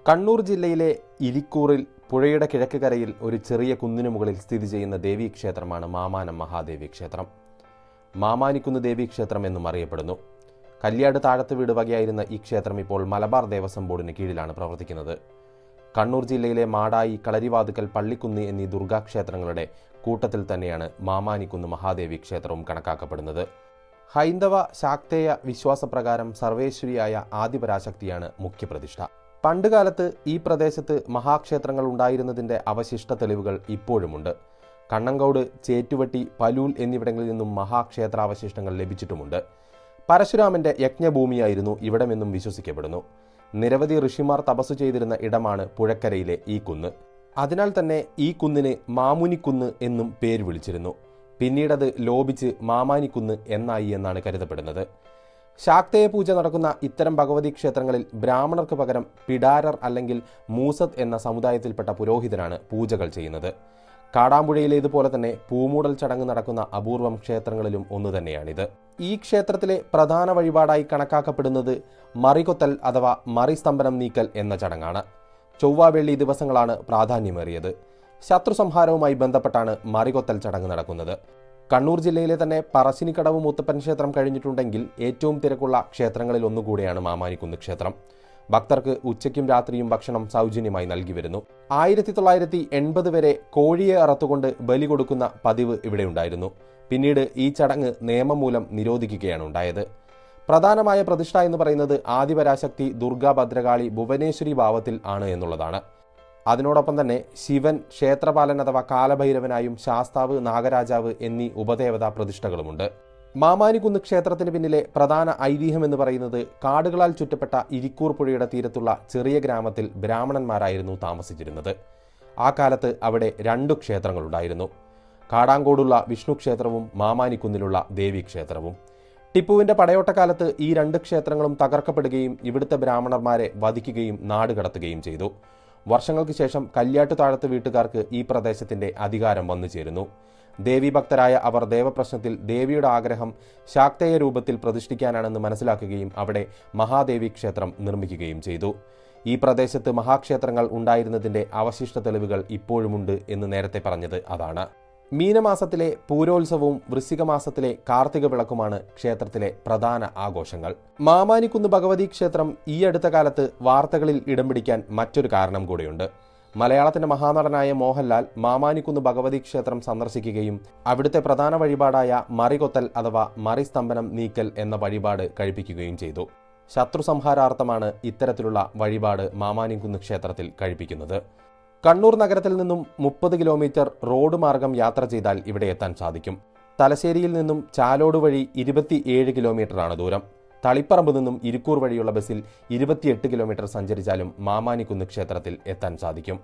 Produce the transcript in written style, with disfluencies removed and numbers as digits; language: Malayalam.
കണ്ണൂർ ജില്ലയിലെ ഇരിക്കൂറിൽ പുഴയുടെ കിഴക്ക് കരയിൽ ഒരു ചെറിയ കുന്നിനു മുകളിൽ സ്ഥിതി ചെയ്യുന്ന ദേവീക്ഷേത്രമാണ് മാമാനം മഹാദേവി ക്ഷേത്രം. മാമാനിക്കുന്ന് ദേവീക്ഷേത്രം എന്നും അറിയപ്പെടുന്നു. കല്യാട് താഴത്ത് വീട് വകയായിരുന്ന ഈ ക്ഷേത്രം ഇപ്പോൾ മലബാർ ദേവസ്വം ബോർഡിന് കീഴിലാണ് പ്രവർത്തിക്കുന്നത്. കണ്ണൂർ ജില്ലയിലെ മാടായി, കളരിവാതുക്കൽ, പള്ളിക്കുന്ന് എന്നീ ദുർഗാക്ഷേത്രങ്ങളുടെ കൂട്ടത്തിൽ തന്നെയാണ് മാമാനിക്കുന്ന് മഹാദേവി ക്ഷേത്രവും കണക്കാക്കപ്പെടുന്നത്. ഹൈന്ദവ ശാക്തേയ വിശ്വാസപ്രകാരം സർവേശ്വരിയായ ആദിപരാശക്തിയാണ് മുഖ്യപ്രതിഷ്ഠ. പണ്ടുകാലത്ത് ഈ പ്രദേശത്ത് മഹാക്ഷേത്രങ്ങൾ ഉണ്ടായിരുന്നതിൻ്റെ അവശിഷ്ട തെളിവുകൾ ഇപ്പോഴുമുണ്ട്. കണ്ണങ്കോട്, ചേറ്റുവട്ടി, പലൂൽ എന്നിവിടങ്ങളിൽ നിന്നും മഹാക്ഷേത്രാവശിഷ്ടങ്ങൾ ലഭിച്ചിട്ടുമുണ്ട്. പരശുരാമന്റെ യജ്ഞഭൂമിയായിരുന്നു ഇവിടമെന്നും വിശ്വസിക്കപ്പെടുന്നു. നിരവധി ഋഷിമാർ തപസ്സു ചെയ്തിരുന്ന ഇടമാണ് പുഴക്കരയിലെ ഈ കുന്ന്. അതിനാൽ തന്നെ ഈ കുന്നിന് മാമുനിക്കുന്ന് എന്നും പേര് വിളിച്ചിരുന്നു. പിന്നീടത് ലോപിച്ച് മാമാനിക്കുന്ന് എന്നായി എന്നാണ് കരുതപ്പെടുന്നത്. ശാക്തേയ പൂജ നടക്കുന്ന ഇത്തരം ഭഗവതി ക്ഷേത്രങ്ങളിൽ ബ്രാഹ്മണർക്ക് പകരം പിടാരർ അല്ലെങ്കിൽ മൂസത്ത് എന്ന സമുദായത്തിൽപ്പെട്ട പുരോഹിതനാണ് പൂജകൾ ചെയ്യുന്നത്. കാടാമ്പുഴയിലേതുപോലെ തന്നെ പൂമൂടൽ ചടങ്ങ് നടക്കുന്ന അപൂർവം ക്ഷേത്രങ്ങളിലും ഒന്നു തന്നെയാണിത്. ഈ ക്ഷേത്രത്തിലെ പ്രധാന വഴിപാടായി കണക്കാക്കപ്പെടുന്നത് മറികൊത്തൽ അഥവാ മറിസ്തംഭനം നീക്കൽ എന്ന ചടങ്ങാണ്. ചൊവ്വ, വെള്ളി ദിവസങ്ങളാണ് പ്രാധാന്യമേറിയത്. ശത്രു സംഹാരവുമായി ബന്ധപ്പെട്ടാണ് മറികൊത്തൽ ചടങ്ങ് നടക്കുന്നത്. കണ്ണൂർ ജില്ലയിലെ തന്നെ പറശ്ശിനിക്കടവ് മുത്തപ്പൻ ക്ഷേത്രം കഴിഞ്ഞിട്ടുണ്ടെങ്കിൽ ഏറ്റവും തിരക്കുള്ള ക്ഷേത്രങ്ങളിൽ ഒന്നുകൂടെയാണ് മാമാനിക്കുന്ന് ക്ഷേത്രം. ഭക്തർക്ക് ഉച്ചയ്ക്കും രാത്രിയും ഭക്ഷണം സൗജന്യമായി നൽകി വരുന്നു. 1980 വരെ കോഴിയെ അറുത്തുകൊണ്ട് ബലി കൊടുക്കുന്ന പതിവ് ഇവിടെ ഉണ്ടായിരുന്നു. പിന്നീട് ഈ ചടങ്ങ് നിയമം മൂലം നിരോധിക്കുകയാണ് ഉണ്ടായത്. പ്രധാനമായ പ്രതിഷ്ഠ എന്ന് പറയുന്നത് ആദിപരാശക്തി ദുർഗാ, ഭദ്രകാളി, ഭുവനേശ്വരി ഭാവത്തിൽ ആണ് എന്നുള്ളതാണ്. അതിനോടൊപ്പം തന്നെ ശിവൻ, ക്ഷേത്രപാലൻ അഥവാ കാലഭൈരവനായും ശാസ്താവ്, നാഗരാജാവ് എന്നീ ഉപദേവതാ പ്രതിഷ്ഠകളുമുണ്ട്. മാമാനിക്കുന്ന് ക്ഷേത്രത്തിന് പിന്നിലെ പ്രധാന ഐതിഹ്യം എന്ന് പറയുന്നത് കാടുകളാൽ ചുറ്റപ്പെട്ട ഇരിക്കൂർ പുഴയുടെ തീരത്തുള്ള ചെറിയ ഗ്രാമത്തിൽ ബ്രാഹ്മണന്മാരായിരുന്നു താമസിച്ചിരുന്നത്. ആ കാലത്ത് അവിടെ 2 ക്ഷേത്രങ്ങളുണ്ടായിരുന്നു. കാടാങ്കോടുള്ള വിഷ്ണു ക്ഷേത്രവും മാമാനിക്കുന്നിലുള്ള ദേവീക്ഷേത്രവും. ടിപ്പുവിന്റെ പടയോട്ടക്കാലത്ത് ഈ 2 ക്ഷേത്രങ്ങളും തകർക്കപ്പെടുകയും ഇവിടുത്തെ ബ്രാഹ്മണന്മാരെ വധിക്കുകയും നാടുകടത്തുകയും ചെയ്തു. വർഷങ്ങൾക്ക് ശേഷം കല്യാട്ട് താഴത്ത് വീട്ടുകാർക്ക് ഈ പ്രദേശത്തിന്റെ അധികാരം വന്നു ചേരുന്നു. ദേവീഭക്തരായ അവർ ദേവപ്രശ്നത്തിൽ ദേവിയുടെ ആഗ്രഹം ശാക്തേയ രൂപത്തിൽ പ്രതിഷ്ഠിക്കാനാണെന്ന് മനസ്സിലാക്കുകയും അവിടെ മഹാദേവി ക്ഷേത്രം നിർമ്മിക്കുകയും ചെയ്തു. ഈ പ്രദേശത്ത് മഹാക്ഷേത്രങ്ങൾ ഉണ്ടായിരുന്നതിന്റെ അവശിഷ്ട തെളിവുകൾ ഇപ്പോഴുമുണ്ട് എന്ന് നേരത്തെ പറഞ്ഞത് അതാണ്. മീനമാസത്തിലെ പൂരോത്സവവും വൃശ്ചിക മാസത്തിലെ കാർത്തിക വിളക്കുമാണ് ക്ഷേത്രത്തിലെ പ്രധാന ആഘോഷങ്ങൾ. മാമാനിക്കുന്ന് ഭഗവതി ക്ഷേത്രം ഈ അടുത്ത കാലത്ത് വാർത്തകളിൽ ഇടം പിടിക്കാൻ മറ്റൊരു കാരണം കൂടെയുണ്ട്. മലയാളത്തിന്റെ മഹാനടനായ മോഹൻലാൽ മാമാനിക്കുന്ന് ഭഗവതി ക്ഷേത്രം സന്ദർശിക്കുകയും അവിടുത്തെ പ്രധാന വഴിപാടായ മറികൊത്തൽ അഥവാ മറിസ്തംഭനം നീക്കൽ എന്ന വഴിപാട് കഴിപ്പിക്കുകയും ചെയ്തു. ശത്രു സംഹാരാർത്ഥമാണ് ഇത്തരത്തിലുള്ള വഴിപാട് മാമാനിക്കുന്ന് ക്ഷേത്രത്തിൽ കഴിപ്പിക്കുന്നത്. കണ്ണൂർ നഗരത്തിൽ നിന്നും 30 കിലോമീറ്റർ റോഡ് മാർഗം യാത്ര ചെയ്താൽ ഇവിടെ എത്താൻ സാധിക്കും. തലശ്ശേരിയിൽ നിന്നും ചാലോട് വഴി 27 കിലോമീറ്ററാണ് ദൂരം. തളിപ്പറമ്പ് നിന്നും ഇരിക്കൂർ വഴിയുള്ള ബസ്സിൽ 28 കിലോമീറ്റർ സഞ്ചരിച്ചാലും മാമാനിക്കുന്ന് ക്ഷേത്രത്തിൽ എത്താൻ സാധിക്കും.